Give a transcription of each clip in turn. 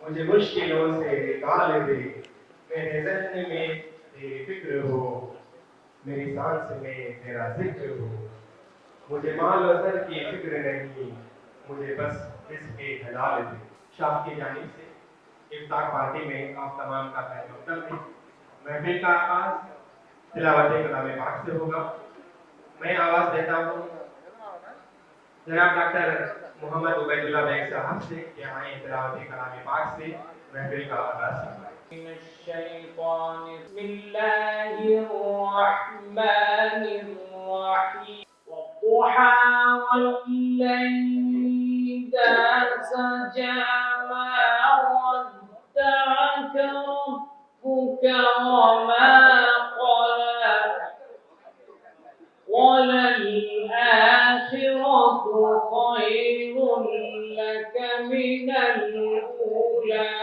मुझे मुश्किलों से निकाल दे, मेरे ज़हन में तेरी फिक्र हो, मेरी सांस में तेरा जिक्र हो। मुझे माल और दर की फिक्र नहीं, मुझे बस रिज़्क़ हलाल दे। शाह की जानिब से इफ्तार पार्टी में आप तमाम का खैर मकदम है। महफिल का आगाज़ तिलावत कलाम पाक से होगा। मैं आवाज़ देता हूँ जनाब डॉक्टर मोहम्मद उबैदुल्लाह बैग साहब से कि आए तिलावत कलाम पाक से महफिल का आगाज़ وللآخرة خير لك من الأولى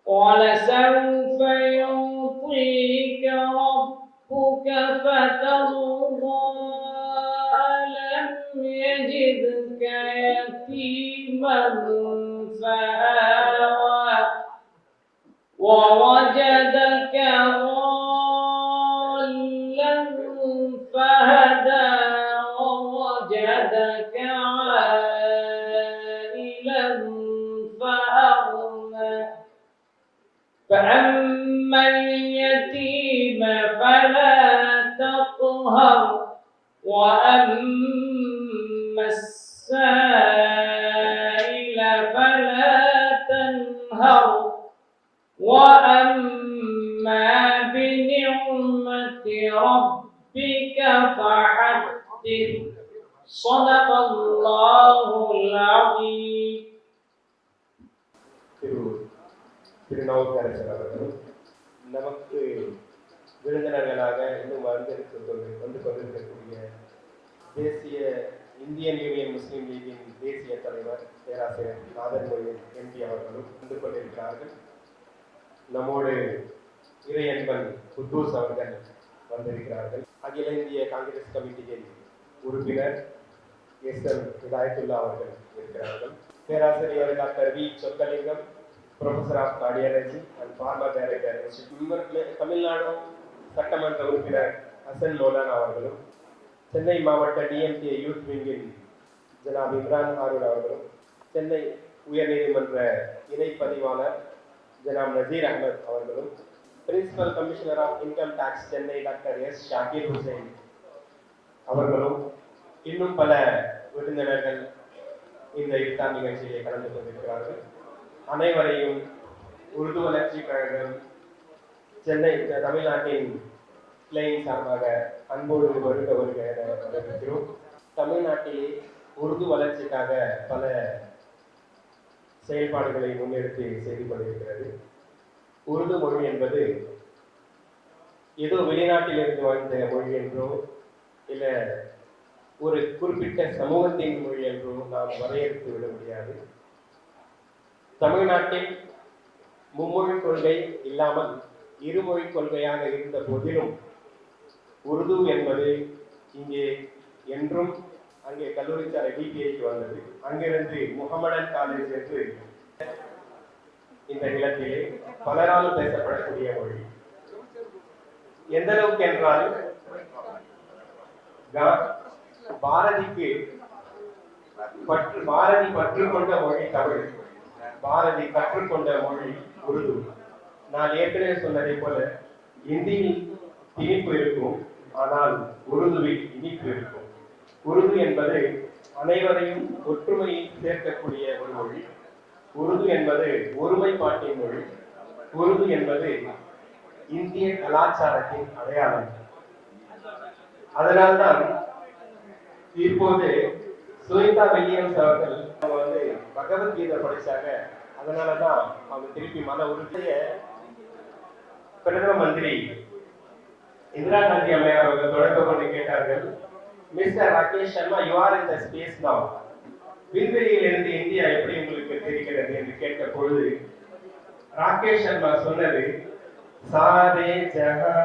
ولسوف يعطيك ربك فترضى ألم يجدك يتيما فآوى ووجدك ضالا فهدى ووجدك عائلا فأغنى فأما اليتيم فلا تقهر وأما السائل فلا تنهر وأما بنعمة ربك فحدث صدق الله العظيم. திருநாவுக்கரசர் அவர்களும் நமக்கு விருந்தினர்களாக இன்னும் வந்து கொண்டிருக்கக்கூடிய தேசிய இந்தியன் யூனியன் முஸ்லீம் லீகின் தேசிய தலைவர் பேராசிரியர் நாதர் மொழியன் எம்பி அவர்களும் வந்து கொண்டிருக்கிறார்கள். நம்மோடு இறையன்பன் குத்தூஸ் அவர்கள் வந்திருக்கிறார்கள். அகில இந்திய காங்கிரஸ் கமிட்டியின் உறுப்பினர் எஸ்.எம். ஹிதாயத்துல்லா அவர்கள் இருக்கிறார்கள். பேராசிரியர் doctor V. Chokkalingam, Professor of Cardiology and Pharma Director Institute, Tamil Nadu சட்டமன்ற உறுப்பினர் ஹசன் மௌலானா அவர்களும், சென்னை மாவட்ட டிஎம்கே யூத் விங்கின் ஜனாப் இம்ரான் ஹாரூன் அவர்களும், சென்னை உயர்நீதிமன்ற இணை பதிவாளர் ஜனாப் நசீர் அஹமத் அவர்களும், principal commissioner of income tax Chennai doctor S. Shakir Hussain அவர்களும், இன்னும் பல விருந்தினர்கள் இந்த இஃப்தார் நிகழ்ச்சியை கலந்து கொண்டிருக்கிறார்கள். அனைவரையும் உருது வளர்ச்சி கழகம் சென்னை தமிழ்நாட்டின் கிளையின் சார்பாக அன்போடு வருக வருக என வரவேற்கிறோம். தமிழ்நாட்டிலே உருது வளர்ச்சிக்காக பல செயல்பாடுகளை முன்னெடுத்து செய்து கொண்டிருக்கிறது. உருது மொழி என்பது ஏதோ வெளிநாட்டிலிருந்து வந்த மொழி என்றோ இல்ல ஒரு குறிப்பிட்ட சமூகத்தின் மொழி என்றோ நாம் வரையறுத்து விட முடியாது. தமிழ்நாட்டில் மும்மொழி கொள்கை இல்லாமல் இருமொழி கொள்கையாக இருந்த போதிலும் உருது என்பது இங்கே என்றும் அங்கே கல்லூரி சாலை டிபிஐக்கு வந்தது. அங்கிருந்து முகமடன் காலேஜ் என்று இந்த நிலத்திலே பலரால் பேசப்படக்கூடிய மொழி. எந்த அளவுக்கு என்றால் பாரதி பற்று கொண்ட மொழி தமிழ், பாரதி கற்றுக்கொண்ட மொழி உருது. நான் ஏற்கனவே சொன்னதை போல இந்தியில் திணிப்பு இருக்கும், ஆனால் உருதுவில் இனிப்பு இருக்கும். உருது என்பது அனைவரையும் ஒற்றுமையை சேர்க்கக்கூடிய ஒரு மொழி. உருது என்பது ஒருமைப்பாட்டின் மொழி. உருது என்பது இந்திய கலாச்சாரத்தின் அடையாளம். அதனால்தான் இப்போது சுனிதா வில்லியம்ஸ் அவர்கள் பகவத்கீதை படிச்சாங்க. அதனாலதான் அவங்க திருப்பி மன உறுதிய பிரதம மந்திரி இந்திரா காந்தி அம்மையார் அவர்கள் தொடர்பு கொண்டு கேட்டார்கள், mister Rakesh Sharma, you are in the space now. விண்வெளியில் இருந்து இந்தியா எப்படி உங்களுக்கு தெரிகிறது என்று கேட்ட பொழுது ராகேஷ் சர்மா சொன்னது, சாரே ஜஹா